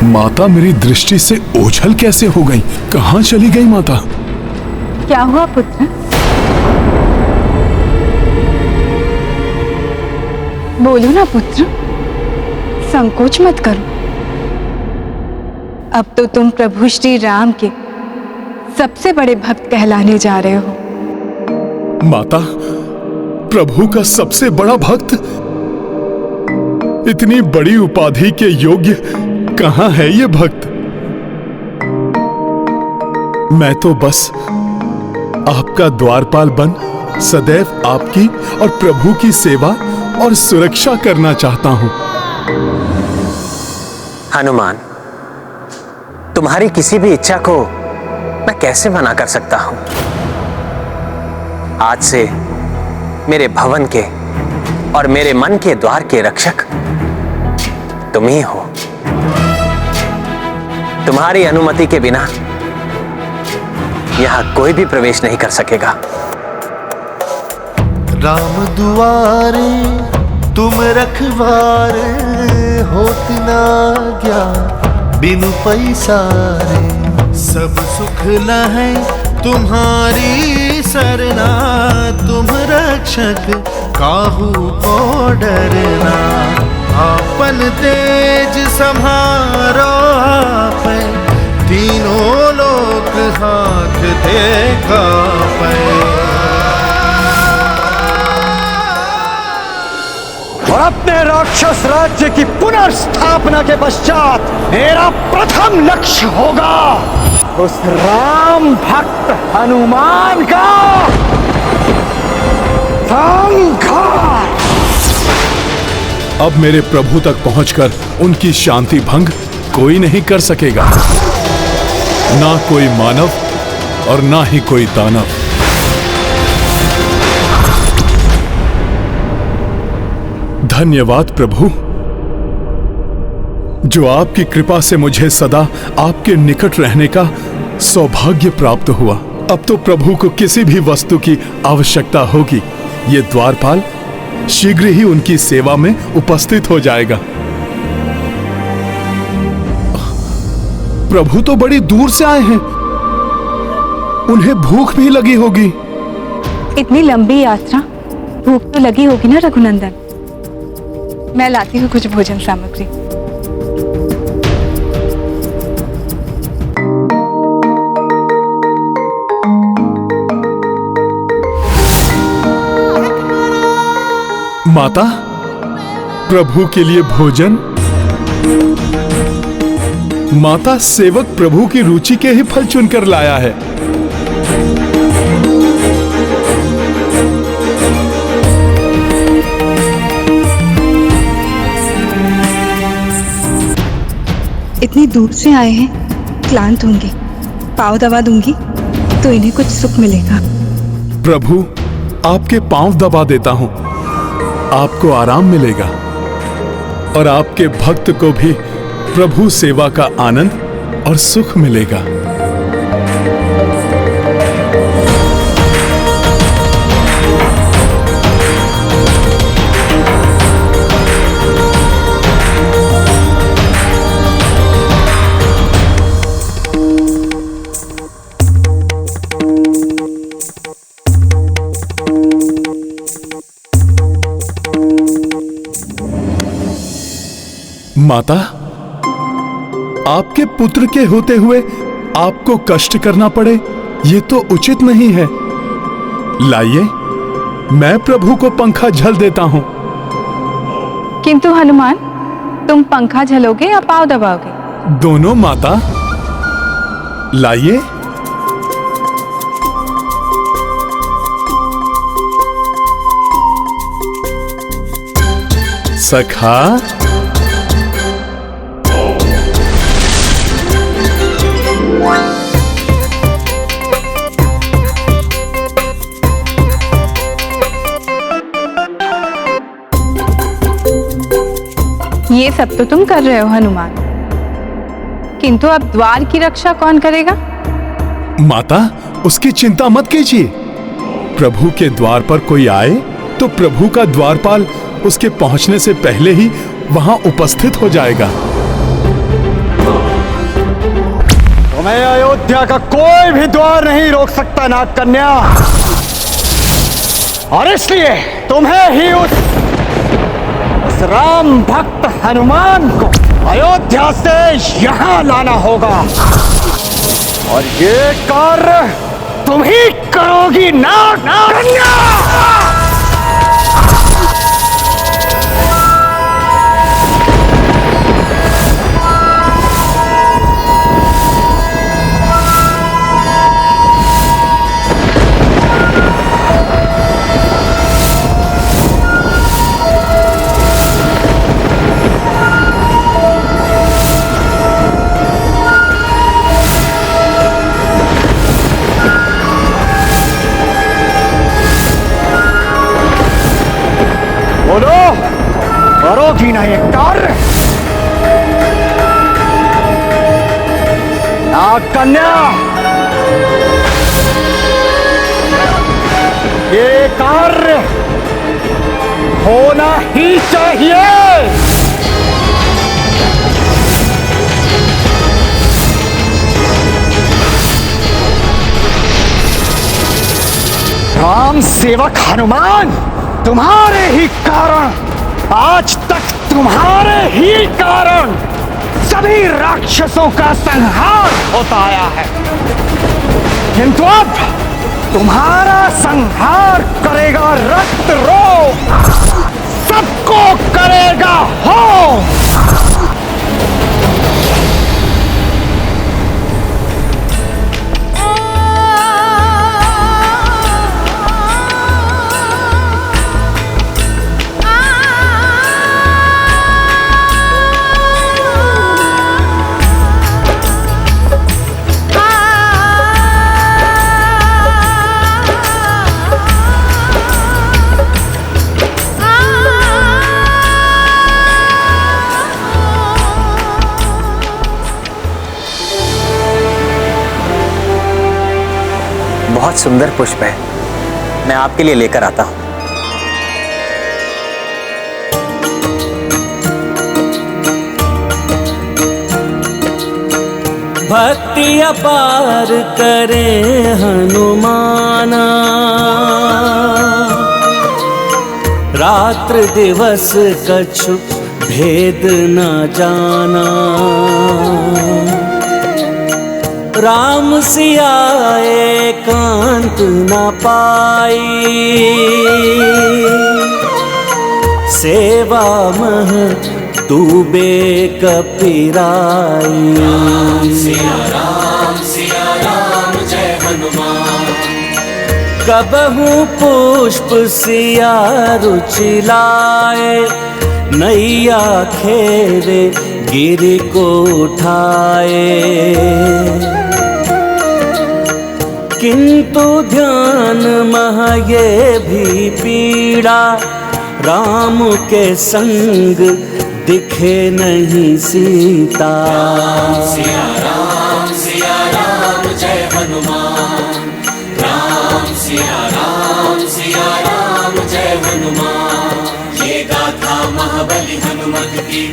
माता मेरी दृष्टि से ओझल कैसे हो गई? कहाँ चली गई माता? क्या हुआ पुत्र? बोलो ना पुत्र, संकोच मत करो। अब तो तुम प्रभु श्री राम के सबसे बड़े भक्त कहलाने जा रहे हो। माता, प्रभु का सबसे बड़ा भक्त? इतनी बड़ी उपाधि के योग्य कहां है ये भक्त? मैं तो बस आपका द्वारपाल बन सदैव आपकी और प्रभु की सेवा और सुरक्षा करना चाहता हूं। हनुमान, तुम्हारी किसी भी इच्छा को मैं कैसे मना कर सकता हूं? आज से मेरे भवन के और मेरे मन के द्वार के रक्षक तुम ही हो। तुम्हारी अनुमति के बिना यहां कोई भी प्रवेश नहीं कर सकेगा। राम दुआरे तुम रखवारे, होत ना गया बिनु पैसारे। सब सुख लहै तुम्हारी सरना, तुम रक्षक काहू को डरना। आपन तेज सम्हारो आप, तीनों लोक हाथ देखा पे। और अपने राक्षस राज्य की पुनर्स्थापना के पश्चात मेरा प्रथम लक्ष्य होगा उस राम भक्त हनुमान का संहार। अब मेरे प्रभु तक पहुंचकर उनकी शांति भंग कोई नहीं कर सकेगा, ना कोई मानव और ना ही कोई दानव। धन्यवाद प्रभु, जो आपकी कृपा से मुझे सदा आपके निकट रहने का सौभाग्य प्राप्त हुआ। अब तो प्रभु को किसी भी वस्तु की आवश्यकता होगी, ये द्वारपाल शीघ्र ही उनकी सेवा में उपस्थित हो जाएगा। प्रभु तो बड़ी दूर से आए हैं, उन्हें भूख भी लगी होगी। इतनी लंबी यात्रा, भूख तो लगी होगी ना रघुनंदन। मैं लाती हूँ कुछ भोजन सामग्री। माता, प्रभु के लिए भोजन। माता, सेवक प्रभु की रुचि के ही फल चुनकर लाया है। इतनी दूर से आए हैं, क्लांत होंगे, पाँव दबा दूंगी तो इन्हें कुछ सुख मिलेगा। प्रभु, आपके पांव दबा देता हूं, आपको आराम मिलेगा और आपके भक्त को भी प्रभु सेवा का आनंद और सुख मिलेगा। माता, आपके पुत्र के होते हुए आपको कष्ट करना पड़े, ये तो उचित नहीं है। लाइए, मैं प्रभु को पंखा झल देता हूं। किंतु हनुमान, तुम पंखा झलोगे या पाँव दबाओगे? दोनों माता। लाइए। सखा, ये सब तो तुम कर रहे हो हनुमान, किंतु अब द्वार की रक्षा कौन करेगा? माता, उसकी चिंता मत कीजिए। प्रभु के द्वार पर कोई आए तो प्रभु का द्वारपाल उसके पहुंचने से पहले ही वहां उपस्थित हो जाएगा। तुम्हें अयोध्या का कोई भी द्वार नहीं रोक सकता नाग कन्या, और इसलिए तुम्हें ही उस राम भक्त हनुमान को अयोध्या से यहां लाना होगा, और ये कार्य तुम ही करोगी नाग कन्या। बोलो, करोगी ना ये कार्य नाग कन्या? ये कार्य होना ही चाहिए। राम सेवक हनुमान, तुम्हारे ही कारण, आज तक तुम्हारे ही कारण सभी राक्षसों का संहार होता आया है, किंतु अब तुम्हारा संहार करेगा रक्त रोग, सबको करेगा हो। बहुत सुंदर पुष्प है, मैं आपके लिए लेकर आता हूं। भक्ति अपार करे हनुमाना, रात्र दिवस कछु भेद न जाना। राम सिया एकांत न पाई, सेवा मह डूबे कपिराई। राम सिया राम जय हनुमान, कबहू पुष्प सिया रुचि लाए, नैया खेवे गिरि को उठाए। किंतु ध्यान मह ये भी पीड़ा, राम के संग दिखे नहीं सीता। सिया राम जय हनुमान, राम सिया राम जय हनुमान। ये गाथा महाबली हनुमत की,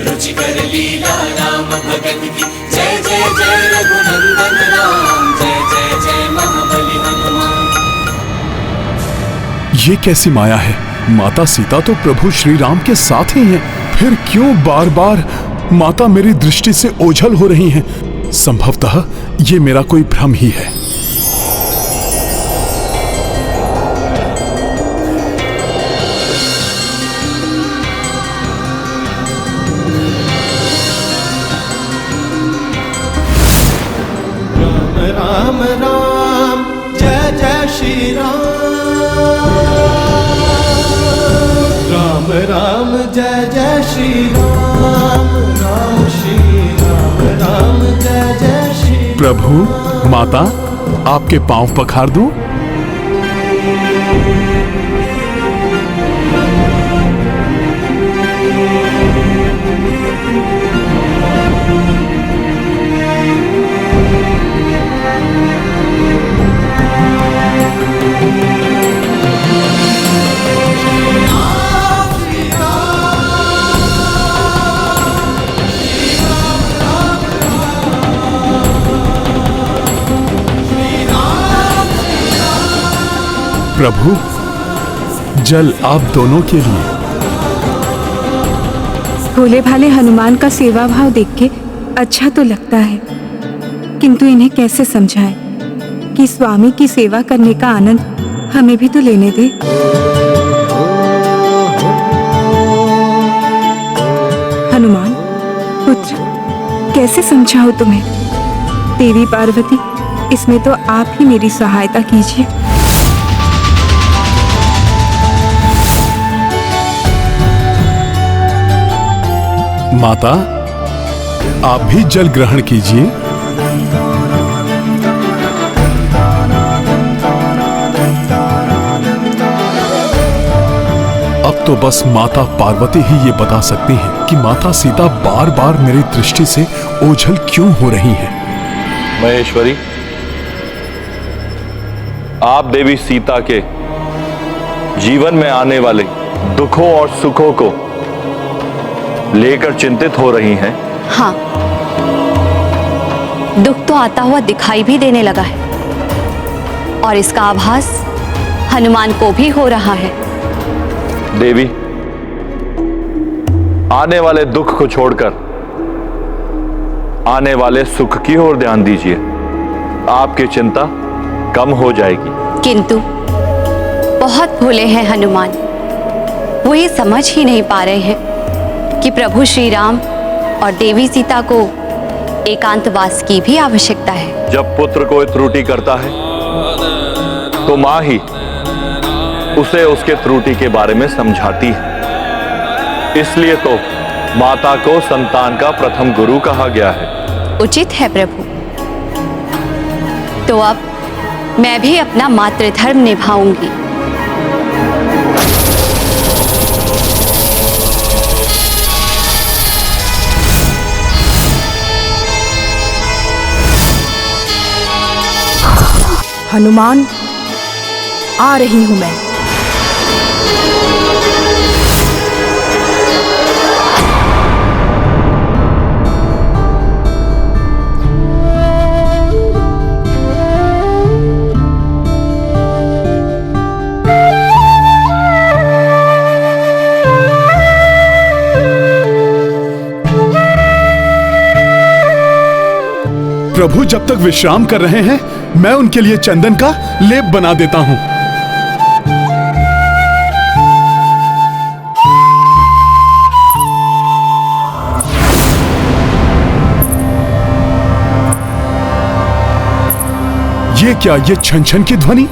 रुचिकर लीला राम भगत की। जय जय जय रघुनंदन राम, जय जय जय महाबली हनुमान। ये कैसी माया है? माता सीता तो प्रभु श्री राम के साथ ही हैं, फिर क्यों बार बार माता मेरी दृष्टि से ओझल हो रही हैं? संभवतः ये मेरा कोई भ्रम ही है। राम राम जय जय श्री राम, राम राम जय जय श्री राम, राम श्री राम, राम जय जय श्री। प्रभु माता, आपके पांव पखार दूं? प्रभु, जल आप दोनों के लिए। भोले भाले हनुमान का सेवा भाव देख के अच्छा तो लगता है, किंतु इन्हें कैसे समझाएं कि स्वामी की सेवा करने का आनंद हमें भी तो लेने दे। हनुमान पुत्र, कैसे समझाओ तुम्हें? देवी पार्वती, इसमें तो आप ही मेरी सहायता कीजिए। माता, आप भी जल ग्रहण कीजिए। अब तो बस माता पार्वती ही ये बता सकती हैं कि माता सीता बार बार मेरी दृष्टि से ओझल क्यों हो रही हैं। महेश्वरी, आप देवी सीता के जीवन में आने वाले दुखों और सुखों को लेकर चिंतित हो रही हैं। हाँ, दुख तो आता हुआ दिखाई भी देने लगा है और इसका आभास हनुमान को भी हो रहा है। देवी, आने वाले दुख को छोड़कर आने वाले सुख की ओर ध्यान दीजिए, आपकी चिंता कम हो जाएगी। किंतु बहुत भोले हैं हनुमान, वो ये समझ ही नहीं पा रहे हैं कि प्रभु श्री राम और देवी सीता को एकांतवास की भी आवश्यकता है। जब पुत्र कोई त्रुटि करता है तो मां ही उसे उसके त्रुटि के बारे में समझाती है। इसलिए तो माता को संतान का प्रथम गुरु कहा गया है। उचित है प्रभु। तो अब मैं भी अपना मातृधर्म निभाऊंगी। हनुमान, आ रही हूं मैं। प्रभु जब तक विश्राम कर रहे हैं, मैं उनके लिए चंदन का लेप बना देता हूं। ये क्या, ये छन छन की ध्वनि?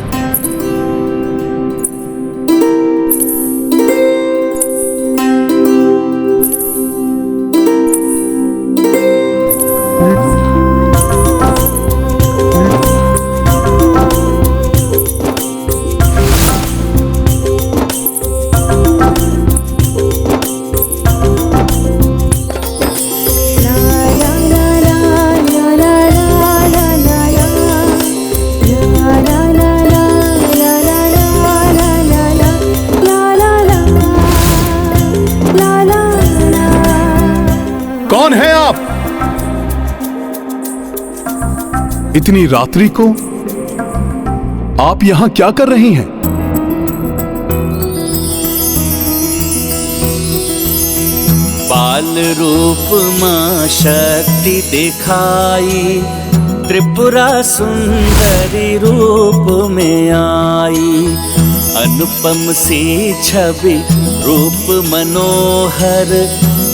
कौन है आप? इतनी रात्रि को आप यहां क्या कर रही हैं? बाल रूप मां शक्ति दिखाई, त्रिपुरा सुंदरी रूप में आई। अनुपम सी छवि रूप मनोहर,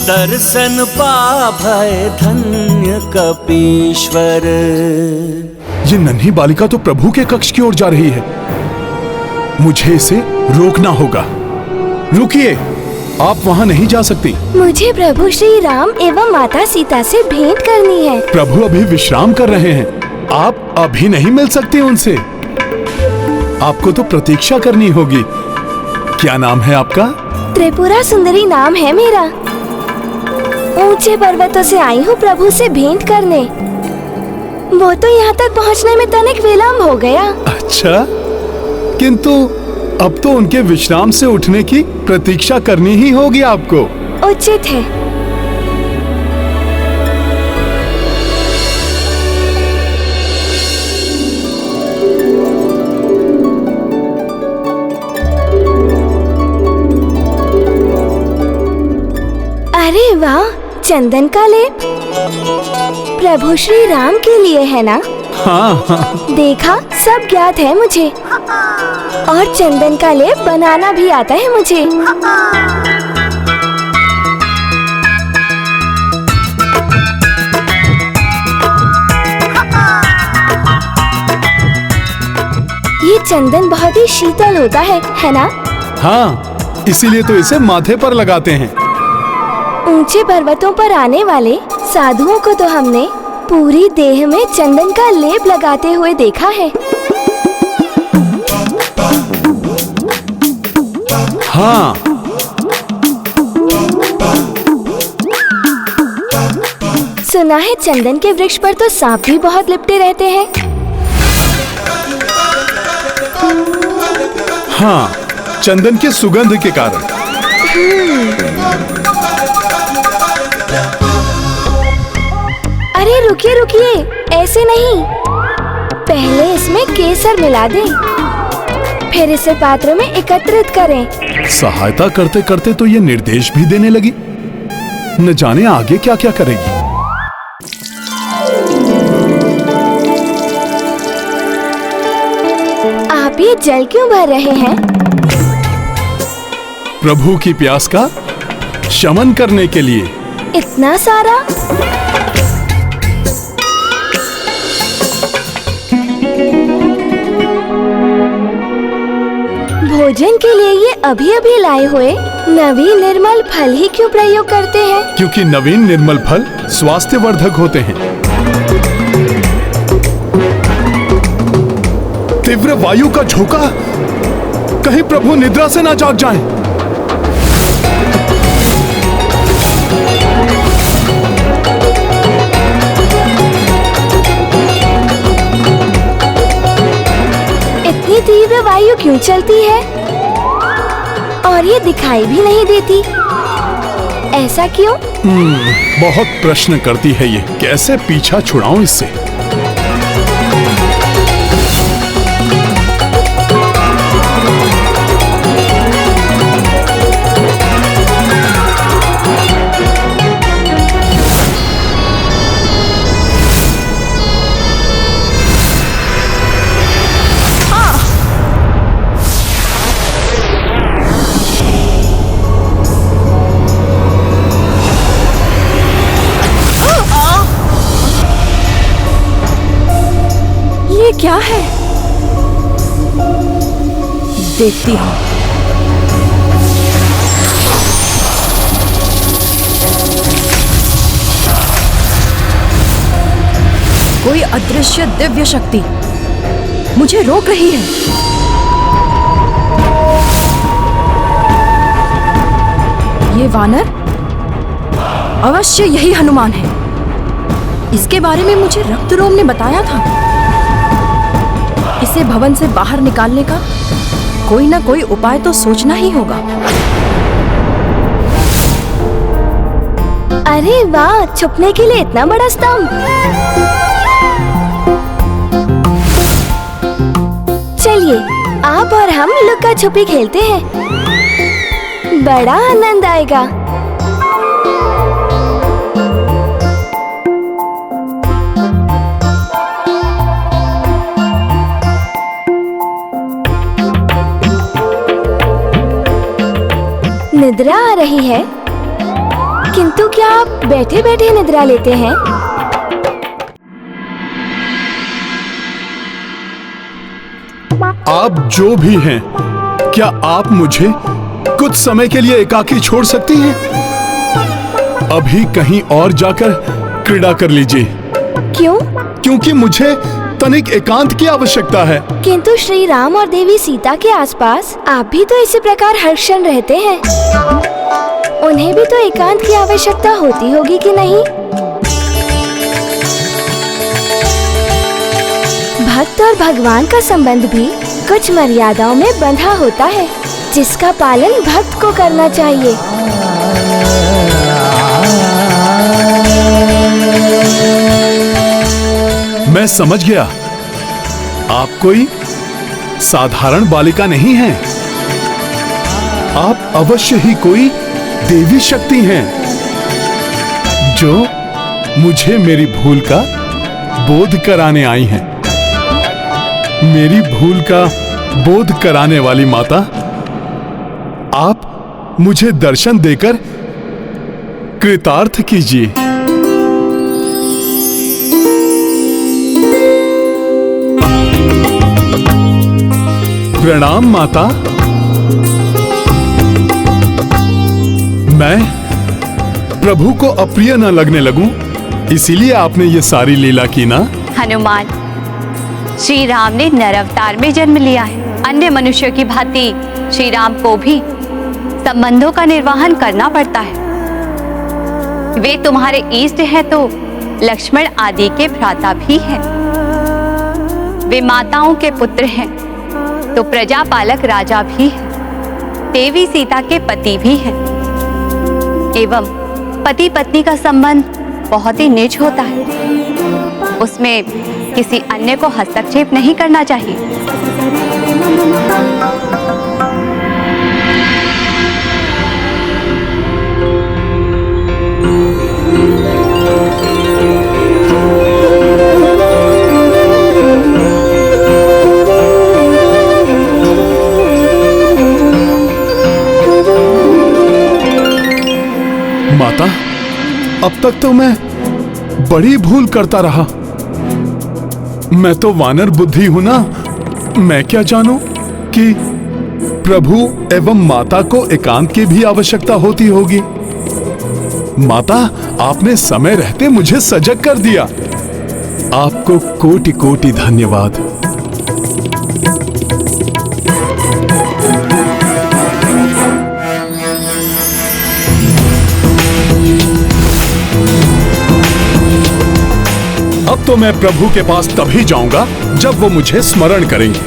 दर्शन पा भय धन्य कपीश्वर। ये नन्ही बालिका तो प्रभु के कक्ष की ओर जा रही है। मुझे इसे रोकना होगा। रुकिए, आप वहां नहीं जा सकती। मुझे प्रभु श्री राम एवं माता सीता से भेंट करनी है। प्रभु अभी विश्राम कर रहे हैं, आप अभी नहीं मिल सकते उनसे। आपको तो प्रतीक्षा करनी होगी। क्या नाम है आपका? त्रिपुरा सुंदरी नाम है मेरा। ऊंचे पर्वतों से आई हूँ प्रभु से भेंट करने। वो तो यहाँ तक पहुँचने में तनिक विलम्ब हो गया। अच्छा, किंतु अब तो उनके विश्राम से उठने की प्रतीक्षा करनी ही होगी आपको। उचित है। अरे वाह, चंदन का लेप प्रभु श्री राम के लिए है ना? हाँ। देखा, सब ज्ञात है मुझे, और चंदन का लेप बनाना भी आता है मुझे। ये चंदन बहुत ही शीतल होता है ना? हाँ, इसीलिए तो इसे माथे पर लगाते हैं। ऊंचे पर्वतों पर आने वाले साधुओं को तो हमने पूरी देह में चंदन का लेप लगाते हुए देखा है। हाँ। सुना है चंदन के वृक्ष पर तो सांप भी बहुत लिपटे रहते हैं। हाँ, चंदन के सुगंध के कारण। अरे रुकिए रुकिए, ऐसे नहीं, पहले इसमें केसर मिला दें, फिर इसे पात्र में एकत्रित करें। सहायता करते करते तो ये निर्देश भी देने लगी, न जाने आगे क्या क्या करेगी। आप ये जल क्यों भर रहे हैं? प्रभु की प्यास का शमन करने के लिए। इतना सारा? भोजन के लिए ये अभी अभी लाए हुए नवीन निर्मल फल ही क्यों प्रयोग करते हैं? क्योंकि नवीन निर्मल फल स्वास्थ्यवर्धक होते हैं। तीव्र वायु का झोंका, कहीं प्रभु निद्रा से ना जाग जाएं। इतनी तीव्र वायु क्यों चलती है और ये दिखाई भी नहीं देती? ऐसा क्यों? बहुत प्रश्न करती है ये, कैसे पीछा छुड़ाऊं इससे। ये क्या है? देखती हूँ। कोई अदृश्य दिव्य शक्ति मुझे रोक रही है। ये वानर अवश्य यही हनुमान है। इसके बारे में मुझे रक्तरोम ने बताया था। इसे भवन से बाहर निकालने का कोई ना कोई उपाय तो सोचना ही होगा। अरे वाह, छुपने के लिए इतना बड़ा स्तंभ। चलिए, आप और हम लुक्का छुपी खेलते हैं, बड़ा आनंद आएगा। निद्रा आ रही है, किंतु क्या आप बैठे बैठे निद्रा लेते हैं? आप जो भी हैं, क्या आप मुझे कुछ समय के लिए एकाकी छोड़ सकती हैं? अभी कहीं और जाकर क्रीड़ा कर लीजिए। क्यों? क्योंकि मुझे तनिक एकांत की आवश्यकता है। किंतु श्री राम और देवी सीता के आसपास आप भी तो इसी प्रकार हर क्षण रहते हैं। उन्हें भी तो एकांत की आवश्यकता होती होगी कि नहीं? भक्त और भगवान का संबंध भी कुछ मर्यादाओं में बंधा होता है, जिसका पालन भक्त को करना चाहिए। मैं समझ गया, आप कोई साधारण बालिका नहीं हैं। आप अवश्य ही कोई देवी शक्ति हैं। जो मुझे मेरी भूल का बोध कराने आई हैं। मेरी भूल का बोध कराने वाली माता, आप मुझे दर्शन देकर कृतार्थ कीजिए। प्रणाम माता। मैं प्रभु को अप्रिय न लगने लगूं, इसीलिए आपने ये सारी लीला की ना? हनुमान, श्री राम ने नर अवतार में जन्म लिया है। अन्य मनुष्यों की भांति श्री राम को भी संबंधों का निर्वहन करना पड़ता है। वे तुम्हारे इष्ट हैं तो लक्ष्मण आदि के भ्राता भी हैं। वे माताओं के पुत्र हैं तो प्रजापालक राजा भी हैं। देवी सीता के पति भी हैं। एवं पति पत्नी का संबंध बहुत ही निज होता है, उसमें किसी अन्य को हस्तक्षेप नहीं करना चाहिए। माता, अब तक तो मैं बड़ी भूल करता रहा। मैं तो वानर बुद्धि हूं ना। मैं क्या जानूं कि प्रभु एवं माता को एकांत की भी आवश्यकता होती होगी। माता, आपने समय रहते मुझे सजग कर दिया। आपको कोटि कोटि धन्यवाद। अब तो मैं प्रभु के पास तभी जाऊंगा जब वो मुझे स्मरण करेंगे।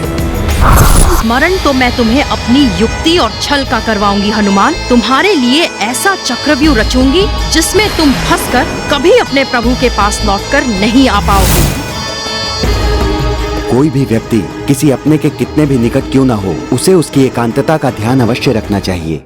स्मरण तो मैं तुम्हें अपनी युक्ति और छल का करवाऊंगी हनुमान। तुम्हारे लिए ऐसा चक्रव्यूह रचूंगी जिसमें तुम फंसकर कभी अपने प्रभु के पास लौटकर नहीं आ पाओगे। कोई भी व्यक्ति किसी अपने के कितने भी निकट क्यों ना हो, उसे उसकी एकांतता का ध्यान अवश्य रखना चाहिए।